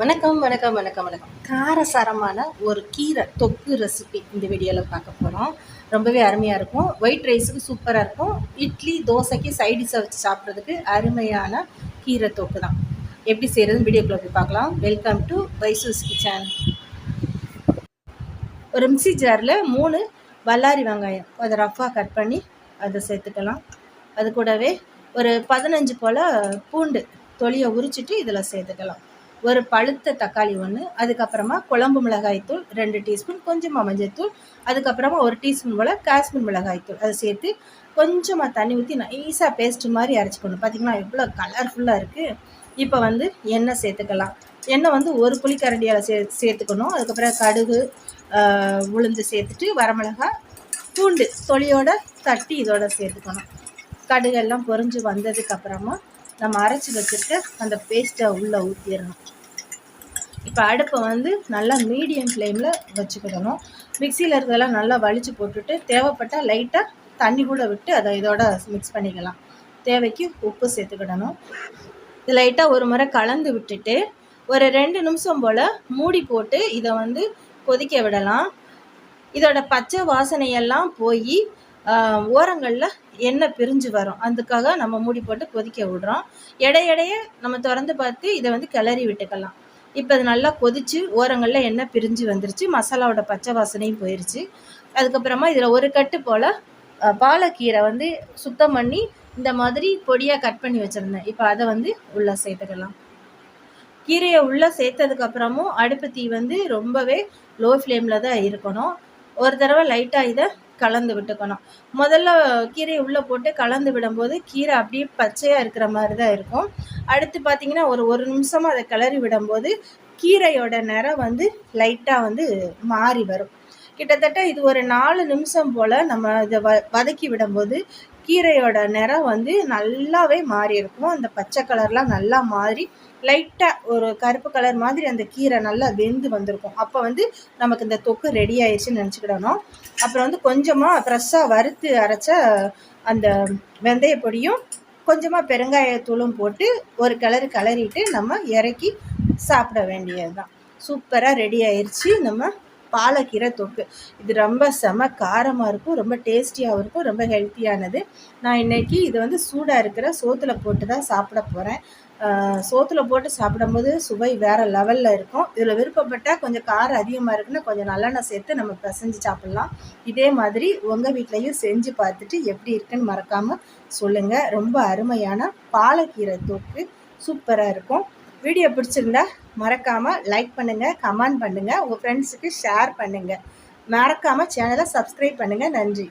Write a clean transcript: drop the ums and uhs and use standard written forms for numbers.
வணக்கம் வணக்கம் வணக்கம் வணக்கம். காரசாரமான ஒரு கீரை தொக்கு ரெசிபி இந்த வீடியோவில் பார்க்க போகிறோம். ரொம்பவே அருமையாக இருக்கும். ஒயிட் ரைஸுக்கு சூப்பராக இருக்கும். இட்லி தோசைக்கு சைடிஷாக வச்சு சாப்பிட்றதுக்கு அருமையான கீரை தொக்கு தான். எப்படி செய்கிறதுன்னு வீடியோக்குள்ளே போய் பார்க்கலாம். Welcome to Vaisu's kitchen. ஒரு மிக்ஸி ஜாரில் 3 வல்லாரி வெங்காயம் அதை ரஃப்பாக கட் பண்ணி அதை சேர்த்துக்கலாம். அது கூடவே ஒரு 15 போல் பூண்டு தொலியை உரிச்சிட்டு இதில் சேர்த்துக்கலாம். ஒரு பழுத்த தக்காளி 1, அதுக்கப்புறமா குழம்பு மிளகாய்த்தூள் 2 டீஸ்பூன், கொஞ்சமாக மஞ்சள்தூள், அதுக்கப்புறமா 1 டீஸ்பூன் போல் காஷ்மீர் மிளகாய்த்தூள் அதை சேர்த்து கொஞ்சமாக தண்ணி ஊற்றி நைஸாக பேஸ்ட்டு மாதிரி அரைச்சிக்கணும். பார்த்திங்கன்னா எவ்வளோ கலர்ஃபுல்லாக இருக்குது. இப்போ எண்ணெய் சேர்த்துக்கலாம். எண்ணெய் ஒரு புளிக்கரண்டியால் சேர்த்துக்கணும். அதுக்கப்புறம் கடுகு, உளுந்து சேர்த்துட்டு வரமிளகாய், பூண்டு தொலியோடு தட்டி இதோட சேர்த்துக்கணும். கடுகெல்லாம் பொரிஞ்சு வந்ததுக்கப்புறமா நம்ம அரைச்சி வச்சுட்டு அந்த பேஸ்ட்டை உள்ளே ஊற்றிடணும். இப்போ அடுப்பை நல்லா மீடியம் ஃப்ளேமில் வச்சுக்கிடணும். மிக்சியில் இருக்கிறதெல்லாம் நல்லா வலிச்சு போட்டுட்டு தேவைப்பட்டால் லைட்டாக தண்ணி கூட விட்டு அதை இதோட மிக்ஸ் பண்ணிக்கலாம். தேவைக்கு உப்பு சேர்த்துக்கிடணும். இது லைட்டாக ஒரு முறை கலந்து விட்டுட்டு ஒரு 2 நிமிஷம் போல் மூடி போட்டு இதை கொதிக்க விடலாம். இதோட பச்சை வாசனையெல்லாம் போய் ஓரங்களில் எண்ணெய் பிரிஞ்சு வரும். அதுக்காக நம்ம மூடி போட்டு கொதிக்க விடுறோம். இடையிடையே நம்ம திறந்து பார்த்து இதை கிளறி விட்டுக்கலாம். இப்போ அது நல்லா கொதித்து ஓரங்களில் எண்ணெய் பிரிஞ்சு வந்துருச்சு. மசாலாவோட பச்சை வாசனையும் போயிடுச்சு. அதுக்கப்புறமா இதில் ஒரு கட்டு போல் பாலக்கீரை சுத்தம் பண்ணி இந்த மாதிரி பொடியாக கட் பண்ணி வச்சுருந்தேன். இப்போ அதை உள்ளே சேர்த்துக்கலாம். கீரையை உள்ளே சேர்த்ததுக்கப்புறமும் அடுப்பு தீ ரொம்பவே லோ ஃப்ளேமில் தான் இருக்கணும். ஒரு தடவை லைட்டாக இதை கலந்து விட்டுக்கணும். முதல்ல கீரையை உள்ளே போட்டு கலந்து விடும்போது கீரை அப்படியே பச்சையாக இருக்கிற மாதிரி தான் இருக்கும். அடுத்து பார்த்திங்கன்னா ஒரு நிமிஷமாக அதை கிளறி விடும்போது கீரையோட நிறம் லைட்டாக மாறி வரும். கிட்டத்தட்ட இது ஒரு 4 நிமிஷம் போல் நம்ம இதை வதக்கி விடும்போது கீரையோட நிறம் நல்லாவே மாறி இருக்கும். அந்த பச்சை கலர்லாம் நல்லா மாறி லைட்டாக ஒரு கருப்பு கலர் மாதிரி அந்த கீரை நல்லா வெந்து வந்திருக்கும். அப்போ நமக்கு இந்த தொக்கு ரெடி ஆயிடுச்சுன்னு நினச்சிக்கிடணும். அப்புறம் கொஞ்சமாக ஃப்ரெஷ்ஷாக வறுத்து அரைச்ச அந்த வெந்தய பொடியும் கொஞ்சமாக பெருங்காயத்தூளும் போட்டு ஒரு கிளறிட்டு நம்ம இறக்கி சாப்பிட வேண்டியது தான். சூப்பராக ரெடி ஆயிடுச்சு நம்ம பாலக்கீரை தொக்கு. இது ரொம்ப செம காரமாக இருக்கும், ரொம்ப டேஸ்டியாகவும் இருக்கும், ரொம்ப ஹெல்த்தியானது. நான் இன்றைக்கி இது சூடாக இருக்கிற சோத்தில் போட்டு தான் சாப்பிட போகிறேன். சோத்தில் போட்டு சாப்பிடும்போது சுவை வேறு லெவலில் இருக்கும். இதில் விருப்பப்பட்டால் கொஞ்சம் காரம் அதிகமாக இருக்குன்னா கொஞ்சம் நல்லெண்ணெய் சேர்த்து நம்ம பிசைஞ்சு சாப்பிட்லாம். இதே மாதிரி உங்கள் வீட்லேயும் செஞ்சு பார்த்துட்டு எப்படி இருக்குன்னு மறக்காமல் சொல்லுங்கள். ரொம்ப அருமையான பாலக்கீரை தொக்கு சூப்பராக இருக்கும். வீடியோ பிடிச்சிருந்தா மறக்காமல் லைக் பண்ணுங்கள், கமெண்ட் பண்ணுங்கள், உங்கள் ஃப்ரெண்ட்ஸுக்கு ஷேர் பண்ணுங்கள். மறக்காமல் சேனலை சப்ஸ்கிரைப் பண்ணுங்கள். நன்றி.